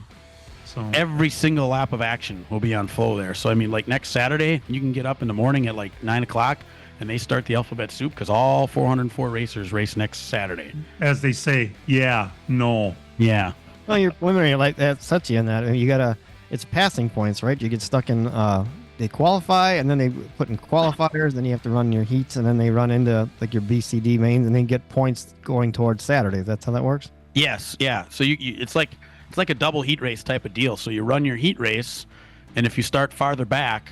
So every single lap of action will be on Flow there. So, I mean, like next Saturday, you can get up in the morning at like 9 o'clock, and they start the alphabet soup because all 404 racers race next Saturday. As they say, yeah, no. Yeah. Well, your preliminary like that sets you in that. I mean, you gotta. It's passing points, right? You get stuck in. They qualify, and then they put in qualifiers. Then you have to run your heats, and then they run into like your BCD mains, and then get points going towards Saturday. That's how that works. Yes. Yeah. So you it's like a double heat race type of deal. So you run your heat race, and if you start farther back,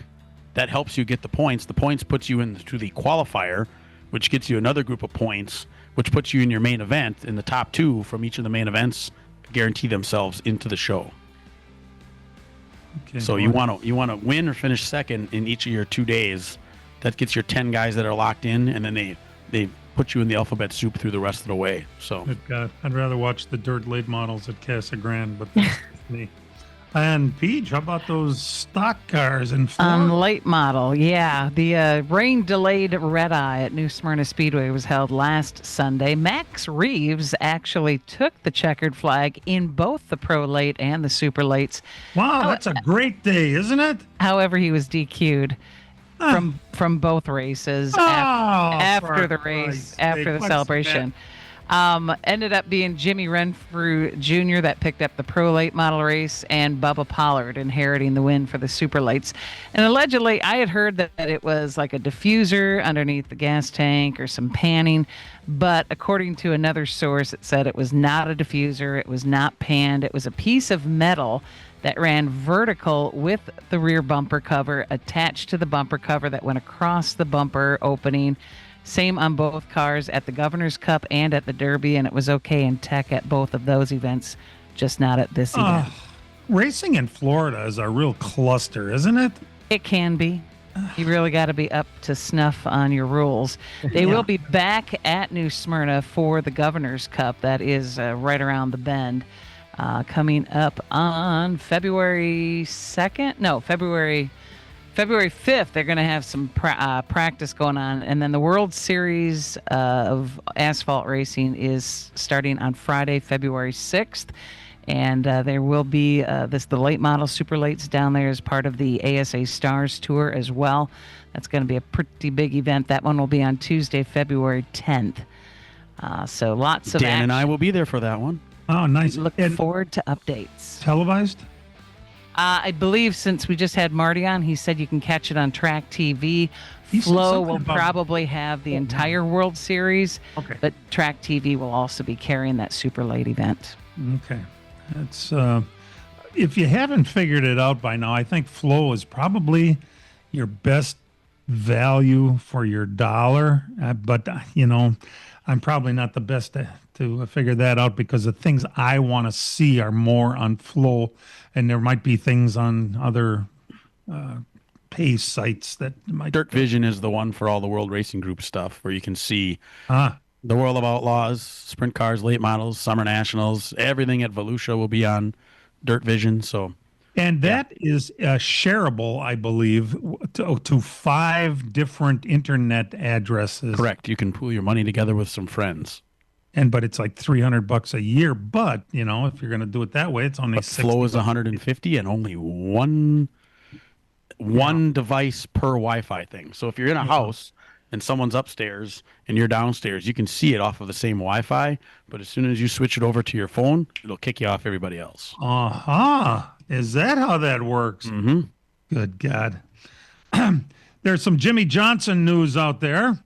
that helps you get the points. The points puts you into the qualifier, which gets you another group of points, which puts you in your main event in the top 2 from each of the main events guarantee themselves into the show. Okay, So you want to win or finish second in each of your 2 days. That gets your 10 guys that are locked in, and then they put you in the alphabet soup through the rest of the way. So Good God, I'd rather watch the dirt late models at Casa Grande, but that's just me. And Peach, how about those stock cars in Florida? Late model, yeah. The rain-delayed Red Eye at New Smyrna Speedway was held last Sunday. Max Reeves actually took the checkered flag in both the Pro Late and the Super Lates. Wow, that's a great day, isn't it? However, he was DQ'd from both races after the race, after the celebration. Ended up being Jimmy Renfrew Jr. that picked up the Pro Late model race, and Bubba Pollard inheriting the win for the Super Lates. And allegedly, I had heard that it was like a diffuser underneath the gas tank or some panning, but according to another source, it said it was not a diffuser, it was not panned, it was a piece of metal that ran vertical with the rear bumper cover attached to the bumper cover that went across the bumper opening. Same on both cars at the Governor's Cup and at the Derby, and it was okay in tech at both of those events, just not at this event. Racing in Florida is a real cluster, isn't it? It can be. You really got to be up to snuff on your rules. They will be back at New Smyrna for the Governor's Cup. That is right around the bend. Coming up on February 2nd? No, February 5th, they're going to have some practice going on. And then the World Series of Asphalt Racing is starting on Friday, February 6th. And there will be the late model Super Lates down there as part of the ASA Stars Tour as well. That's going to be a pretty big event. That one will be on Tuesday, February 10th. So lots of Dan action. and I will be there for that one. Oh, nice. Looking forward to updates. Televised? I believe since we just had Marty on, he said you can catch it on Track TV. He said Flo something will about- probably have the entire World Series, Okay. but Track TV will also be carrying that super late event. Okay. That's if you haven't figured it out by now, I think Flow is probably your best value for your dollar. But I'm probably not the best to figure that out because the things I want to see are more on Flow, and there might be things on other pay sites that might. Dirt Vision is the one for all the World Racing Group stuff where you can see Ah, the World of Outlaws, sprint cars, late models, summer nationals, everything at Volusia will be on Dirt Vision. So, and that is shareable, I believe, to 5 different internet addresses. correct. You can pool your money together with some friends. But it's like $300 a year. But if you're going to do it that way, it's only But 60 Flow is 150 and only one device per Wi-Fi thing. So if you're in a house and someone's upstairs and you're downstairs, you can see it off of the same Wi-Fi. But as soon as you switch it over to your phone, it'll kick you off everybody else. Aha! Is that how that works? Mm-hmm. Good God! There's some Jimmy Johnson news out there.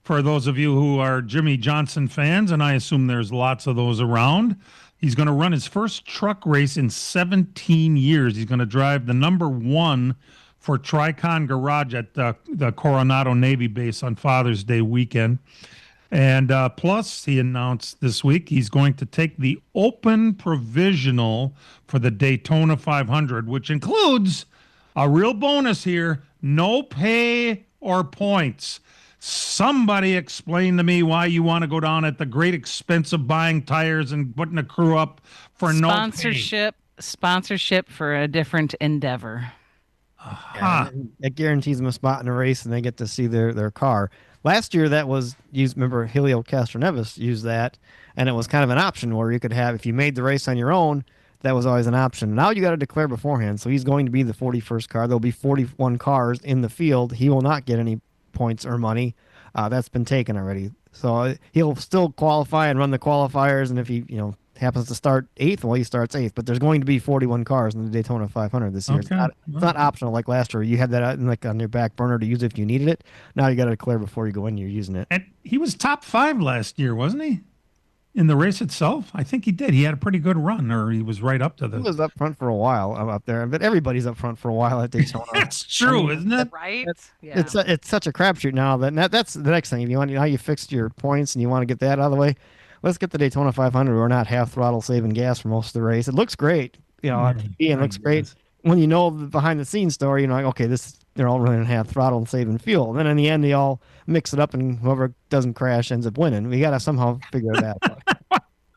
For those of you who are Jimmy Johnson fans, and I assume there's lots of those around, he's going to run his first truck race in 17 years. He's going to drive the number 1 for Tricon Garage at the Coronado Navy base on Father's Day weekend. And plus, he announced this week he's going to take the open provisional for the Daytona 500, which includes a real bonus here: no pay or points. Somebody explain to me why you want to go down at the great expense of buying tires and putting a crew up for no pay. Sponsorship for a different endeavor. It guarantees them a spot in a race, and they get to see their car. Last year, that was used. Remember, Helio Castroneves used that, and it was kind of an option where you could have, if you made the race on your own, that was always an option. Now you got to declare beforehand. So he's going to be the 41st car. There'll be 41 cars in the field. He will not get any points or money. That's been taken already. So he'll still qualify and run the qualifiers, and if he happens to start 8th, well, he starts 8th. But there's going to be 41 cars in the Daytona 500 this year. Okay. It's not optional like last year. You had that on your back burner to use if you needed it. Now you got to declare before you go in. You're using it. And he was top 5 last year, wasn't he? In the race itself, I think he did. He had a pretty good run, or he was right up to He was up front for a while up there, but everybody's up front for a while at Daytona. That's true, isn't it? Right? It's such a crapshoot now. That's the next thing. If you want, now you fixed your points and you want to get that out of the way. let's get the Daytona 500. We're not half throttle saving gas for most of the race. It looks great, on TV, and it looks great when you know the behind the scenes story. Like, okay, they're all running half throttle and saving fuel. And then in the end, they all mix it up, and whoever doesn't crash ends up winning. We got to somehow figure that out.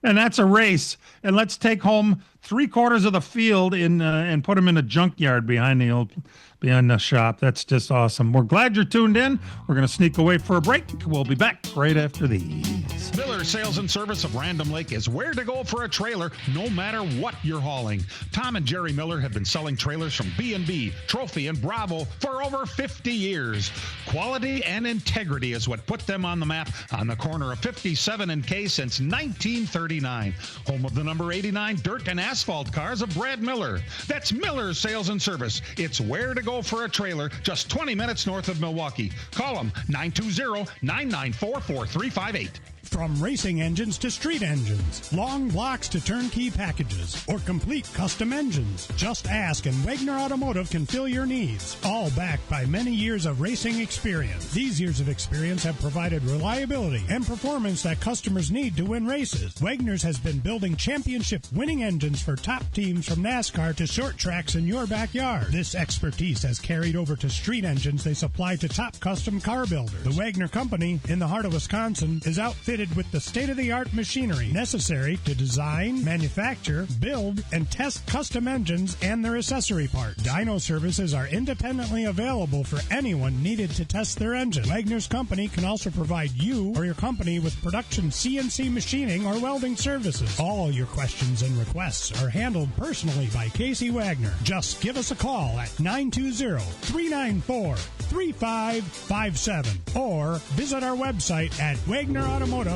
And that's a race. And let's take home 3/4 of the field and put them in a junkyard behind the shop. That's just awesome. We're glad you're tuned in. We're going to sneak away for a break. We'll be back right after these. Miller Sales and Service of Random Lake is where to go for a trailer, no matter what you're hauling. Tom and Jerry Miller have been selling trailers from B&B, Trophy, and Bravo for over 50 years. Quality and integrity is what put them on the map on the corner of 57 and K since 1939. Home of the number 89 dirt and asphalt cars of Brad Miller. That's Miller Sales and Service. It's where to go for a trailer, just 20 minutes north of Milwaukee. Call them 920-994-4358. From racing engines to street engines, long blocks to turnkey packages, or complete custom engines, just ask and Wagner Automotive can fill your needs. All backed by many years of racing experience. These years of experience have provided reliability and performance that customers need to win races. Wagner's has been building championship winning engines for top teams from NASCAR to short tracks in your backyard. This expertise has carried over to street engines they supply to top custom car builders. The Wagner Company in the heart of Wisconsin is outfitted with the state-of-the-art machinery necessary to design, manufacture, build, and test custom engines and their accessory parts. Dyno services are independently available for anyone needed to test their engine. Wagner's Company can also provide you or your company with production CNC machining or welding services. All your questions and requests are handled personally by Casey Wagner. Just give us a call at 920-394-3557 or visit our website at WagnerAutomotive.com.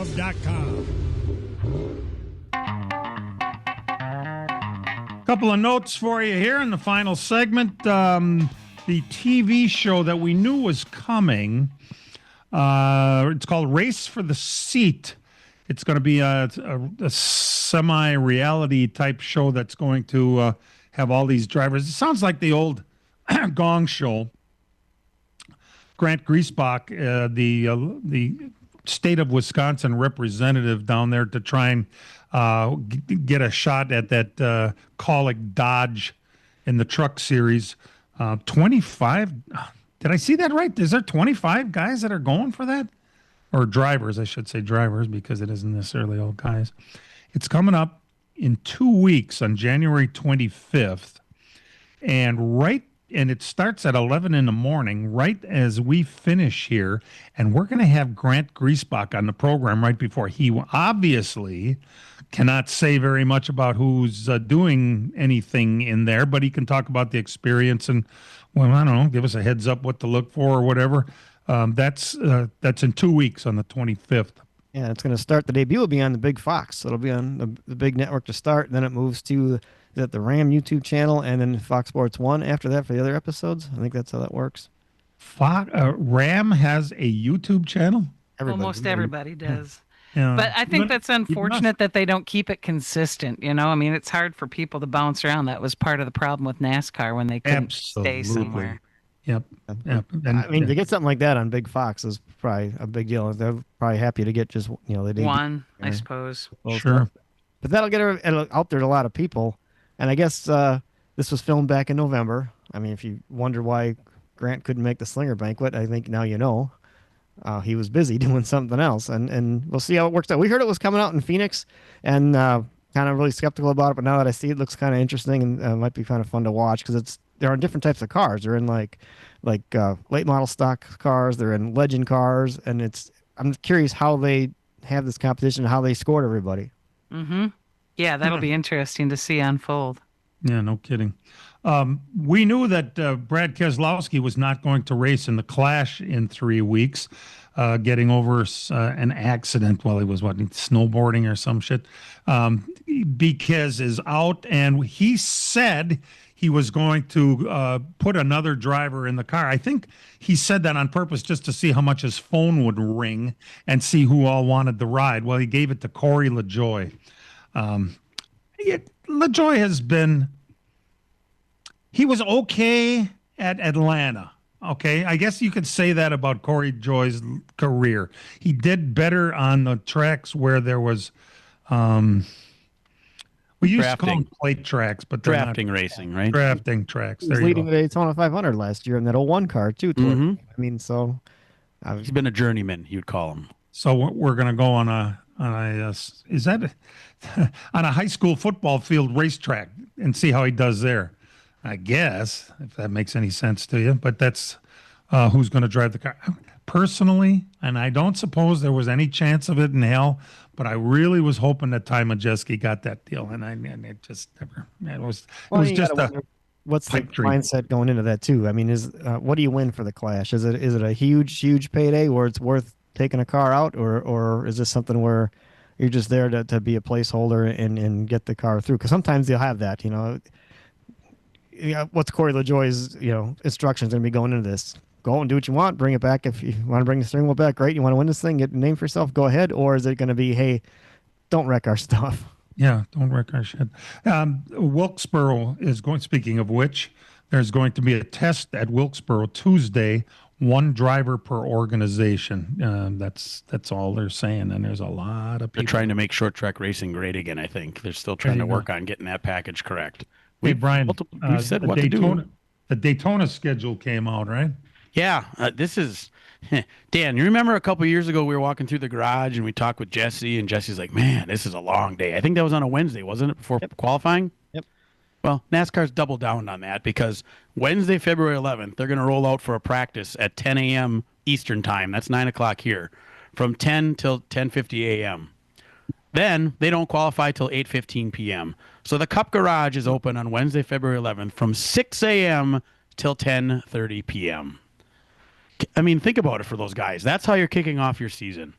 Couple of notes for you here in the final segment. The TV show that we knew was coming, it's called Race for the Seat. It's going to be a semi-reality type show that's going to have all these drivers. It sounds like the old Gong Show. Grant Griesbach, the state of Wisconsin representative down there, to try and get a shot at that Colic Dodge in the truck series. 25. Did I see that right? Is there 25 guys that are going for that? Or drivers, I should say drivers, because it isn't necessarily all guys. It's coming up in 2 weeks on January 25th. And it starts at 11 in the morning, right as we finish here. And we're going to have Grant Griesbach on the program right before. He obviously cannot say very much about who's doing anything in there, but he can talk about the experience and, well, I don't know, give us a heads up what to look for or whatever. That's in 2 weeks on the 25th. Yeah, it's going to start. The debut will be on the Big Fox. It'll be on the big network to start. And then it moves to the Ram YouTube channel and then Fox Sports 1 after that for the other episodes. I think that's how that works. Ram has a YouTube channel? Almost everybody does. Yeah. But I think that's unfortunate that they don't keep it consistent. I mean, it's hard for people to bounce around. That was part of the problem with NASCAR when they couldn't stay somewhere. Yep. I mean, to get something like that on Big Fox is probably a big deal. They're probably happy to get just, they one, I suppose. Sure. But that'll get it out there to a lot of people. And I guess this was filmed back in November. I mean, if you wonder why Grant couldn't make the Slinger Banquet, I think now you know. He was busy doing something else. And we'll see how it works out. We heard it was coming out in Phoenix and kind of really skeptical about it. But now that I see it, looks kind of interesting and might be kind of fun to watch because they're on different types of cars. They're in like late model stock cars. They're in legend cars. And I'm curious how they have this competition and how they scored everybody. Mm-hmm. Yeah, that'll be interesting to see unfold. Yeah, no kidding. We knew that Brad Keselowski was not going to race in the Clash in 3 weeks, getting over an accident while he was snowboarding or some shit. Because is out, and he said he was going to put another driver in the car. I think he said that on purpose just to see how much his phone would ring and see who all wanted the ride. Well, he gave it to Corey LaJoie. LaJoie he was okay at Atlanta. okay, I guess you could say that about Corey Joy's career. He did better on the tracks where there was, we used to call them plate tracks, but they're Drafting not racing, right? drafting tracks. He was There you leading go. the Daytona 500 last year in that 01 car too. I mean, so He's been a journeyman, you'd call him. So we're going to go on a is that on a high school football field racetrack and see how he does there. I guess, if that makes any sense to you, but that's who's going to drive the car. Personally, and I don't suppose there was any chance of it in hell, but I really was hoping that Ty Majeski got that deal, and it just never. It was just what's the pipe dream. mindset going into that too? I mean, what do you win for the Clash? Is it a huge payday where it's worth taking a car out, or is this something where you're just there to be a placeholder and get the car through? Because sometimes they'll have that, what's Corey LaJoie's, instructions going to be going into this? Go and do what you want, bring it back. If you want to bring the steering wheel back, great. You want to win this thing, get a name for yourself, go ahead. Or is it going to be, hey, don't wreck our stuff? Yeah, don't wreck our shit. Wilkesboro is going, speaking of which, there's going to be a test at Wilkesboro Tuesday, one driver per organization. That's all they're saying, and there's a lot of people. They're trying to make short track racing great again, I think. They're still trying to work on getting that package correct. Hey, Brian, we've said what to do. The Daytona schedule came out, right? Yeah, this is Dan. You remember a couple years ago we were walking through the garage and we talked with Jesse, and Jesse's like, "Man, this is a long day." I think that was on a Wednesday, wasn't it? Before qualifying. Yep. Well, NASCAR's doubled down on that because Wednesday, February 11th, they're going to roll out for a practice at 10 a.m. Eastern time. That's 9 o'clock here, from 10 till 10:50 a.m. Then they don't qualify till 8:15 p.m. So the Cup Garage is open on Wednesday, February 11th, from 6 a.m. till 10:30 p.m. I mean, think about it for those guys. That's how you're kicking off your season.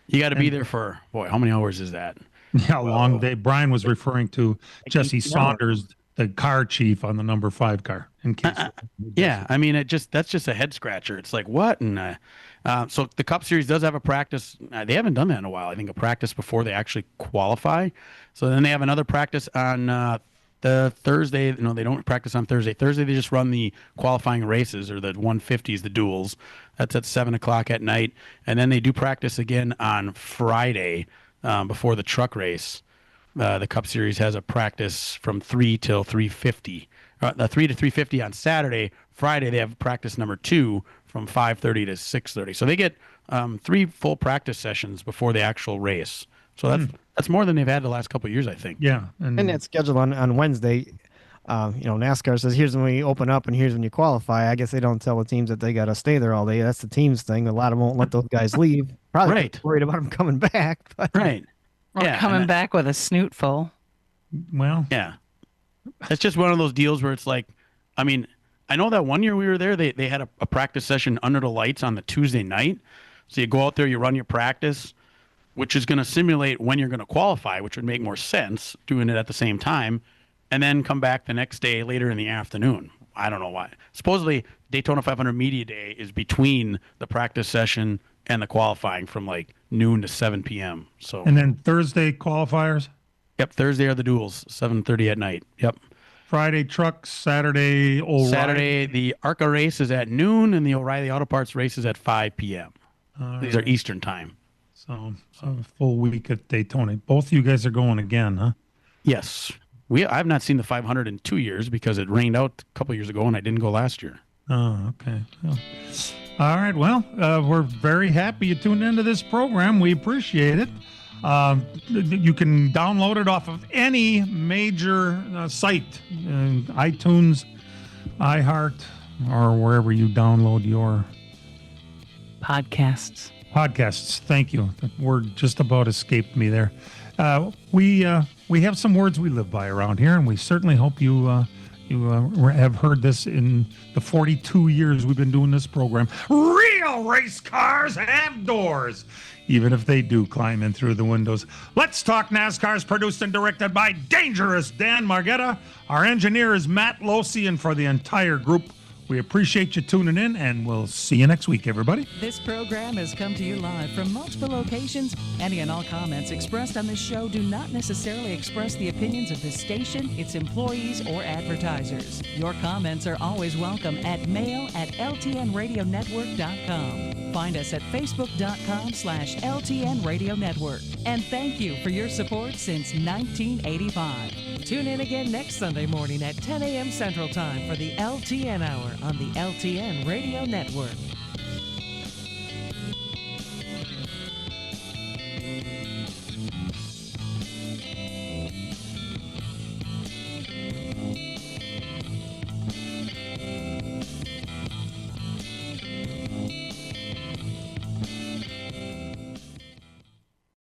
You got to be there for, boy, how many hours is that? Yeah, long day. Brian was referring to Jesse Saunders, the car chief on the number 5 car. In case. Yeah, I mean, that's just a head scratcher. It's like, what? And so the Cup Series does have a practice. They haven't done that in a while. I think a practice before they actually qualify. So then they have another practice on the Thursday. No, they don't practice on Thursday. Thursday they just run the qualifying races, or the 150s, the duels. That's at 7 o'clock at night, and then they do practice again on Friday before the truck race. The Cup Series has a practice from 3 till 3:50. 3 to 3:50 on Saturday. Friday they have practice number 2 from 5:30 to 6:30. So they get 3 full practice sessions before the actual race. So that's more than they've had the last couple of years, I think. Yeah, and that's scheduled on Wednesday. NASCAR says here's when we open up and here's when you qualify. I guess they don't tell the teams that they got to stay there all day. That's the team's thing. A lot of them won't let those guys leave. Probably right. Worried about them coming back. But. Right. Or coming back with a snoot full. Well, yeah. It's just one of those deals where it's like, I mean, I know that one year we were there, they had a practice session under the lights on the Tuesday night. So you go out there, you run your practice, which is going to simulate when you're going to qualify, which would make more sense doing it at the same time, and then come back the next day later in the afternoon. I don't know why. Supposedly, Daytona 500 Media Day is between the practice session and the qualifying from like noon to 7 p.m. So. And then Thursday qualifiers? Yep, Thursday are the duels, 7:30 at night. Yep. Friday trucks, Saturday O'Reilly. Saturday, the ARCA race is at noon, and the O'Reilly Auto Parts race is at 5 p.m. These are Eastern time. So a full week at Daytona. Both you guys are going again, huh? Yes. I've not seen the 500 in 2 years because it rained out a couple years ago, and I didn't go last year. Oh, okay. Well, all right. Well, we're very happy you tuned into this program. We appreciate it. You can download it off of any major site, iTunes, iHeart, or wherever you download your podcasts. Thank you. The word just about escaped me there. We have some words we live by around here, and we certainly hope you have heard this in the 42 years we've been doing this program. Real race cars have doors, even if they do climb in through the windows. Let's Talk NASCAR is produced and directed by Dangerous Dan Margetta. Our engineer is Matt Losi, and for the entire group, We appreciate you tuning in, and we'll see you next week, everybody. This program has come to you live from multiple locations. Any and all comments expressed on this show do not necessarily express the opinions of this station, its employees, or advertisers. Your comments are always welcome at mail@ltnradionetwork.com. Find us at facebook.com/LTN Radio Network. And thank you for your support since 1985. Tune in again next Sunday morning at 10 a.m. Central Time for the LTN Hour on the LTN Radio Network.